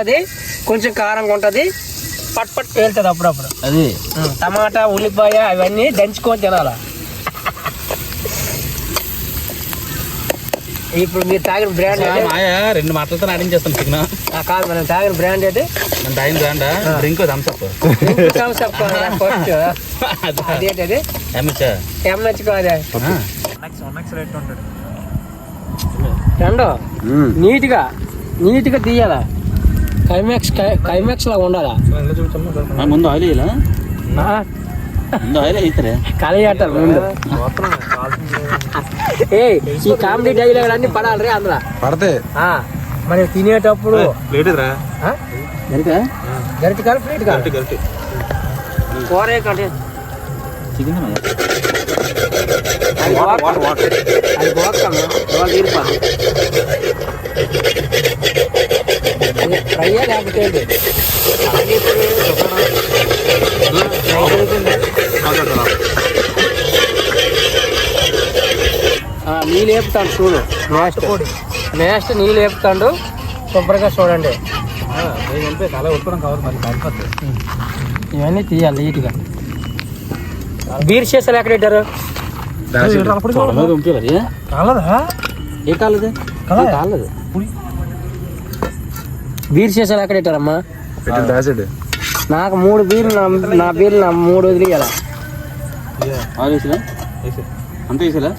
అది కొంచెం కారంగా ఉంటుంది, పట్ పట్ పేలుతుంది అప్పుడప్పుడు. అది టమాటా ఉల్లిపాయ అవన్నీ దంచుకొని తినాలా. ఇప్పుడు మీరు తాగిన బ్రాండ్ రెండు మాటలతో ఆడించేస్తాను చికెన్. కాదు, మనం తాగిన బ్రాండ్ అయితే మనం తాగిన బ్రాండా డ్రింక్ థమ్స్అప్. అదేంటది ఎంహెచ్ కాదే రెండో నీట్గా తీయాలా. క్లైమాక్స్ లాగా ఉండాలా. ముందు ఆయిల్ వేయాలా? ముందు ఆయిల్ వేస్తారే కలియాటారు ముందు. ఈ కామెడీ డైలాగ్ అన్ని పడాలి రే అందులో పడితే మనం తినేటప్పుడు గరిటి కాదు ప్లేట్ కాదు కూరే కంటే చికెన్ అది పోకమ్మా తీరిపోదు. ఫ్రైయా లేకపోతే నీళ్ళు వేపుతాడు చూడు. నెక్స్ట్ నీళ్ళు వేపుతాడు శుభ్రంగా చూడండి. చాలా ఉత్పన్నం కావాలి మరి కాకపోతే ఇవన్నీ తీయాలి నీట్గా. బీర్ సీసాలు ఎక్కడ పెట్టారు? ఏ కాలేదు కాలేదు. బీర్ సీసాలు ఎక్కడ పెట్టారమ్మా? నాకు 3 బీర్లు, నా బీర్లు 3 వదిలియాల. అంత వేసేలా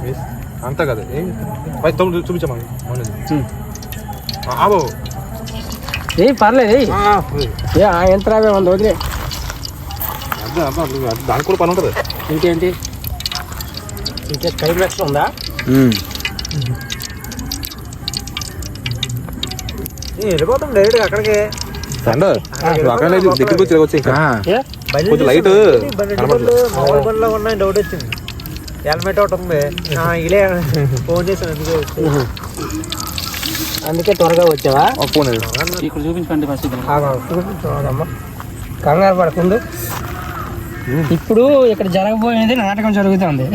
అంతా కదా చూపించమా ఏ పర్లేదు ఎంత రావే 100 వదిలే. దానికి కూడా పని ఉంటుంది. ఇంకేంటి ఇంకే క్లైమాక్స్ ఉందా? వెళ్ళిపోతాం డైరెక్ట్ అక్కడికి. దగ్గరికి వచ్చి కొంచెం లైట్ బండ్లో ఉన్నాయి. డౌట్ వచ్చింది. హెల్మెట్ ఒకటి ఉంది. ఇలా ఫోన్ చేసాను అందుకే త్వరగా వచ్చావా? ఇక్కడ చూపించండి ఫస్ట్. చూపించమ్మా, కంగారు పడకుండా. ఇప్పుడు ఇక్కడ జరగబోయేది నాటకం జరుగుతుంది.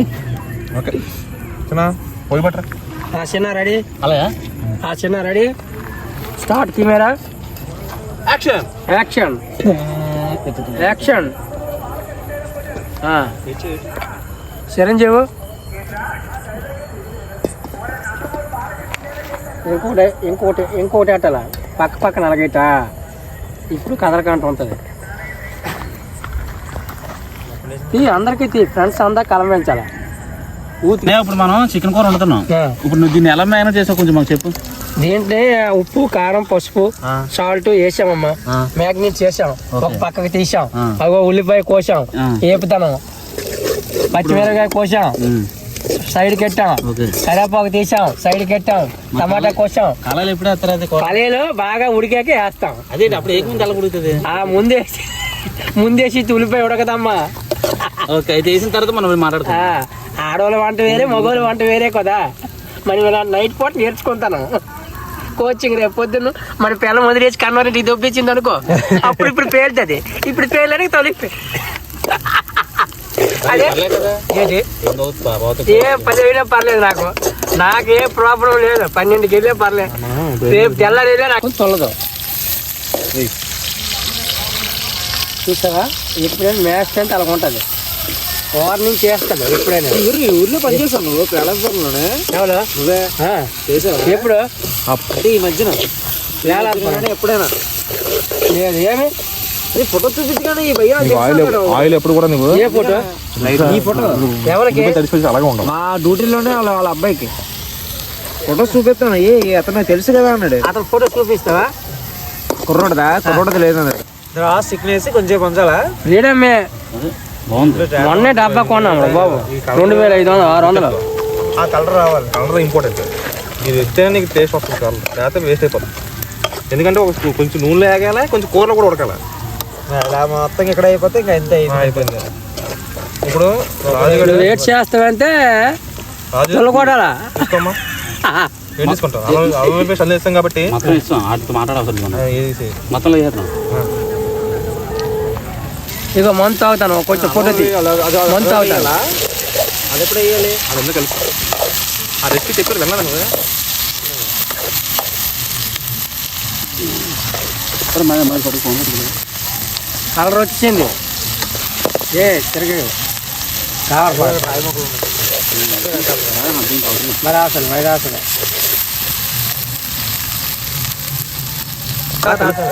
చిన్న రెడీ? అలాగా చిన్న ready? Start. Camera action action action. Chiranjeevi ఇంకోటి అట్టాల పక్కన అలాగేట. ఇప్పుడు కదలకంట ఉంటుంది. అందరికీ ఫ్రెండ్స్ అంతా కలమించాలా. ఇప్పుడు మనం చికెన్ కూర వండుతున్నాం. ఇప్పుడు నువ్వు దీన్ని ఎలా మేనేజ్ చేసావు కొంచెం మాకు చెప్పు. దీంట్లో ఉప్పు, కారం, పసుపు, సాల్ట్ వేసామమ్మా. మ్యాగ్నేట్ చేసాం, ఒక పక్కకి తీసాం. అగో ఉల్లిపాయ కోసాం, వేపుతాను. పచ్చిమిరపకాయ కోసాం, సైడ్ కెట్టాం. కరివేపాకు తీసాం, సైడ్ కెట్టాం. టమాటా కోసాం. కళాలు ఎప్పుడు వేస్తారు? కళాయిలో బాగా ఉడికాక వేస్తాం. అదే అప్పుడు ఏ ముందు అలా ఉడుకుతుంది. ముందేసి ఉల్లిపాయ ఉడకదమ్మా. ఓకే, అయితే వేసిన తర్వాత మనం మాట్లాడుతాం. ఆడవాళ్ళ వంట వేరే, మగవాళ్ళ వంట వేరే కదా. మరి నైట్ పూట నేర్చుకుంటాను కోచింగ్. రేపు పొద్దున్న మన పిల్లలు వదిలేసి కన్నోరింటికి దొప్పించింది అనుకో, అప్పుడు ఇప్పుడు పేలుతుంది. ఇప్పుడు పేర్లనికి తొలిపి అదే ఏ 10 అయినా పర్లేదు. నాకే ప్రాబ్లం లేదు. 12కి వెళ్ళే పర్లేదు. రేపు తెల్లారి వెళ్ళే నాకు తొలదు. చూసావా, ఎప్పుడైనా మ్యాచ్ అంటే అలా ఉంటుంది. వార్నింగ్ చేస్తాను ఎప్పుడైనా. ఊర్లో పనిచేస్తాను నువ్వు వేళాపురంలోనే. ఎవరు నువ్వే చేసావు ఎప్పుడు? అంటే ఈ మధ్యన ఎప్పుడైనా లేదు. ఏమి ఫోటో చూపించగానే ఆయిల్ ఎప్పుడు కూడా నువ్వు ఏ ఫోటో? ఈ ఫోటో ఎవరికి? అలాగే ఉండవు. మా డ్యూటీలోనే వాళ్ళ అబ్బాయికి ఫోటో చూపిస్తాను. అతను తెలుసు కదా అన్నాడు. అతను ఫోటో చూపిస్తావా? కుర్రోడది లేదన్నాడు. సిక్నేసి కొంచెం కొంచాలా ఫ్రీడమే. మొన్నే డబ్బా కొన్నాను బాబు, 2500 600. ఆ కలర్ రావాలి. Colour important. ఇది ఇస్తే నీకు టేస్ట్ వస్తుంది. కలర్ లేకపోతే వేస్ట్ అయిపోతుంది. ఎందుకంటే కొంచెం నూనెలో వేగాలి, కొంచెం కూరలో కూడా ఉడకాలి. మొత్తం ఇక్కడ అయిపోతే ఇంకా ఎంత అయిపోయింది. ఇప్పుడు లేట్ చేస్తావంటే కొడాలా తీసుకోమ్మా. తీసుకుంటాం అల్లం ఇస్తాం కాబట్టి ఇక మంత్ తాగుతాను. కొంచెం ఫోటో మంత్ తాగుతాను. అది ఎప్పుడు వేయాలి? అది ఎందుకు కలిపి ఆ రెసిపీ చెప్పారు వెళ్ళాను. కలర్ వచ్చింది తిరిగి మరి అసలు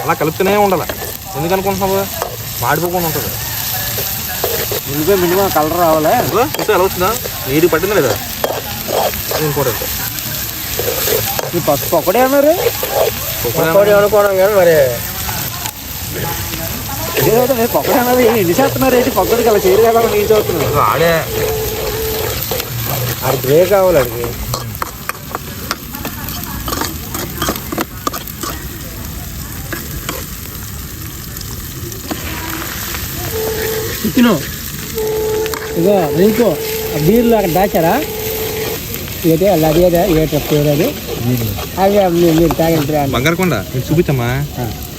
అలా కలుపుతూనే ఉండాలి. ఎందుకు అనుకుంటున్నావు? మాడిపోకుండా ఉంటుంది. మినిమం కలర్ రావాలి. ఎలా వచ్చిందా? నీరు పట్టిందా లేదా? అది ఇంపార్టెంట్. ఈ పసుపు ఒకటే అన్నారు. పకోడీ అనుకోవడం కానీ మరి పకోడీ అన్నది ఎన్ని చేస్తున్నారు ఏంటి? పకోడీకి అలా చేయరు కదా. నేను చూస్తున్నాను ఆడే అది గ్రే కావాలి. అడిగి చికెను ఇగో ఇంకో బీర్లు అక్కడ దాచారా? ఏదే అది ఏదా ఏ ట్రప్ ఏదది? అదే మీరు తాగిన బ్రాండ్ బంగారకొండ చూపించమ్మా.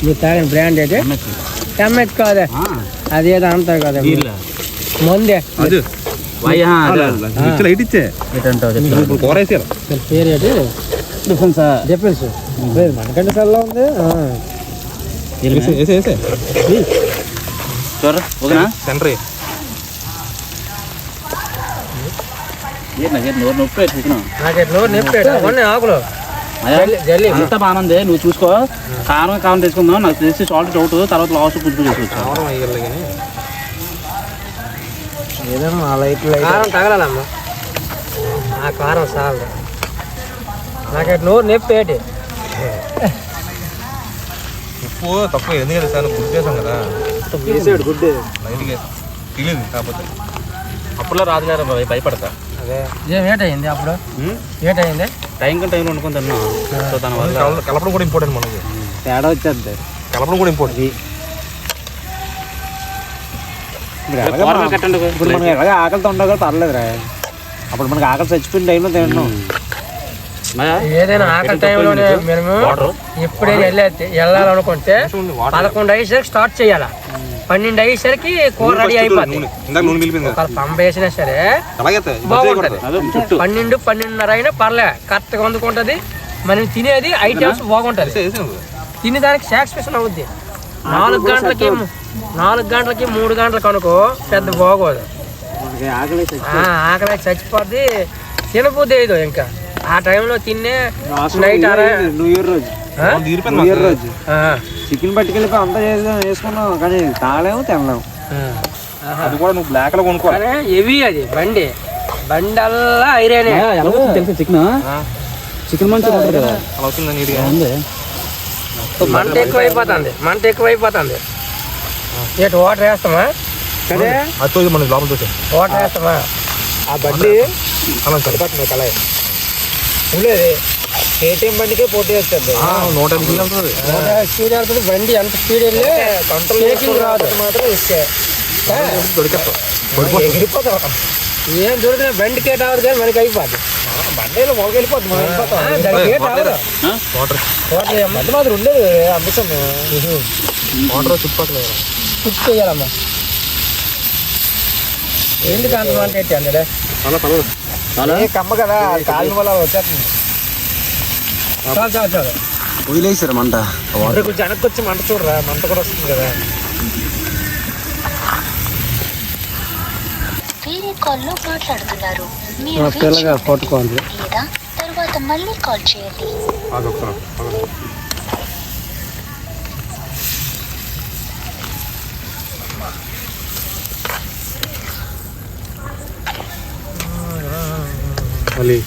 మీరు తాగిన బ్రాండ్ అయితే ఎంఎస్ కాదే, అదేదో అంటారు కదా ముందే లైట్ ఇచ్చే కూర వేసారు. పేరు ఏంటి? డిఫరెన్స్ మనకంటే చల్లగా ఉంది. సెంటర్ నాకు నోరు నొప్పి ఆకులు అంతా బాగుంది. నువ్వు చూసుకో. కారం తెచ్చుకుందాం. నాకు తెలిసి సాల్ట్ డౌట్, తర్వాత లాస్ట్ పులుపు చేసుకోవచ్చు. ఏదమ్మా లైట్ కారం తగలమ్మా. ఆ కారం చాలు. నాకు నోరు నొప్పి ఏంటి? ఉప్పు తక్కువ ఎందుకంటే సార్ గుడ్ చేసాం కదా. వేసాడు గుడ్ లైట్గా తెలియదు. కాకపోతే అప్పుడులో రాదులేరా భయపడతా. అదే ఏటయింది అప్పుడు? ఏటయింది? టైంలో వండుకొని తిన్నా. సో దానివల్ల కలపడం కూడా ఇంపార్టెంట్. మనకి తేడా వచ్చేది. కలపడం కూడా ఇంపార్టెంట్. ఇప్పుడు మనకి ఎలాగ ఆకలితో ఉండగా పర్లేదురా. అప్పుడు మనకి ఆకలి చచ్చిపోయిన టైంలో తిన్నాం. ఏదైనా ఆకలి టైంలోనే మేము ఎప్పుడైనా వెళ్ళాలనుకుంటే 11 అయ్యేసరికి స్టార్ట్ చేయాలి. 12 అయ్యేసరికి కూర రెడీ అయిపోతుంది. పంప వేసినా సరే బాగుంటది. 12-12:30 అయినా పర్లే, కరెక్ట్గా వండుకుంటది. మనం తినేది ఐటమ్స్ బాగుంటది. తినేదానికి సాటిస్ఫాక్షన్ అవుద్ది. 4 గంటలకి 3 గంటలకు అనుకో పెద్ద బాగోదు. ఆకలి చచ్చిపోద్ది. తినబుద్ది ఏదో ఇంకా ఆ టైంలో తిన్నే నైట్ న్యూ ఇయర్ రోజు చికెన్ పట్టుకెళ్ళిపోయి అంతా వేసుకున్నాం, కానీ తాగలేము తినలేము. అది కూడా నువ్వు బ్లాక్ లో కొనుక్కోవాలి. హెవీ అది బండల్లా ఐరన్ తెలుసు. చికెన్ మంచిగా ఉంటుంది కదా. అలా అవుతుంది నీట్గా. మంట ఎక్కువైపోతుంది. ఏటు వాటర్ వేస్తామా? అది మన లోపల చూసే వాటర్ వేస్తామా? ఆ బండి అలా సరిపోతుంది. కళాయి ఉండేది ఏటీఎం బండికే పోటీ వచ్చేది. 150 స్పీడ్ వెళ్తుంది బండి. ఎంత స్పీడ్ వెళ్ళి కంట్రోల్ రాదు మాత్రం ఇస్తే ఎగిరిపోతాం. ఏం దొరికిన బండి కేట్ అవ్వదు కానీ మనకి అయిపోద్ది. బండిలో మొగ వెళ్ళిపోతుంది. మనం వెళ్ళిపోతాం. వాటర్ మాత్రం ఉండేది అమృతం. వాటర్ చుట్టుపక్కల కుక్ చేయాలమ్మా. ఎందుకు అంత మంట ఎట్టి అంటే కమ్మ కదా, కాలిన వల్ల వచ్చేస్తుంది. చాలు వదిలేసారు మంట. కొంచెం వెనక్కి వచ్చి మంట చూడరా, మంట కూడా వస్తుంది కదా. వేరే కాల్లో మాట్లాడుతున్నారు. పిల్లగా పట్టుకోవాలి లేదా తర్వాత మళ్ళీ కాల్ చేయండి. మళ్ళీ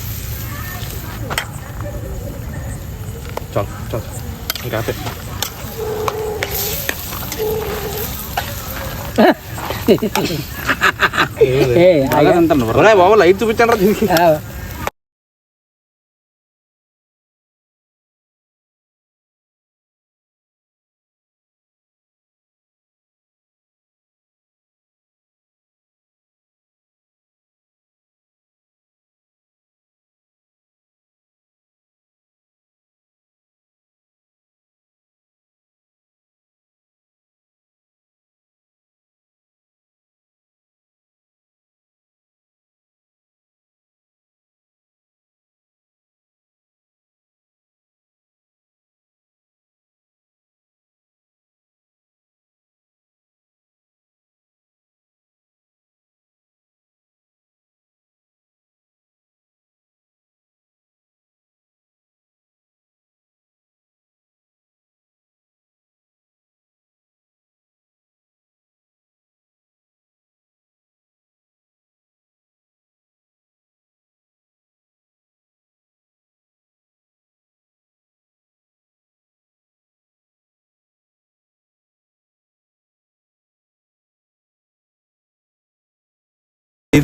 చాలు ఇంకా ఆపే. బాబు లైట్ చూపించండి దీనికి.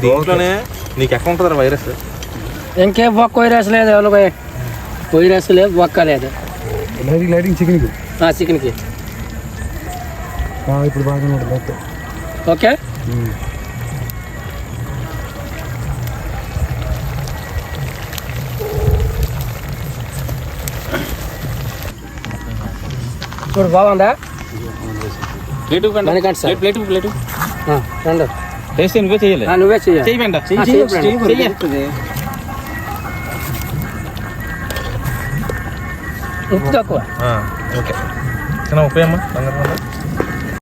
దీంట్లోనే నీకు ఎక్కడ ఉంటుంది వైరస్? ఇంకేం బొక్క వైరస్ లేదు, ఎవరు వైరస్ లేదు, బొక్క లేదు. లైటింగ్ చికెన్కి చికెన్కి ఇప్పుడు బాగా ఓకే. ఇప్పుడు బాగుందా? ప్లేట్ ప్లేట్ ప్లేట్ రండి. టేస్ట్ నువ్వే చేయాలి. నువ్వే చెయ్యి. ఉప్పు తక్కువ. ఓకే. ఉప్పు ఏమ్మా?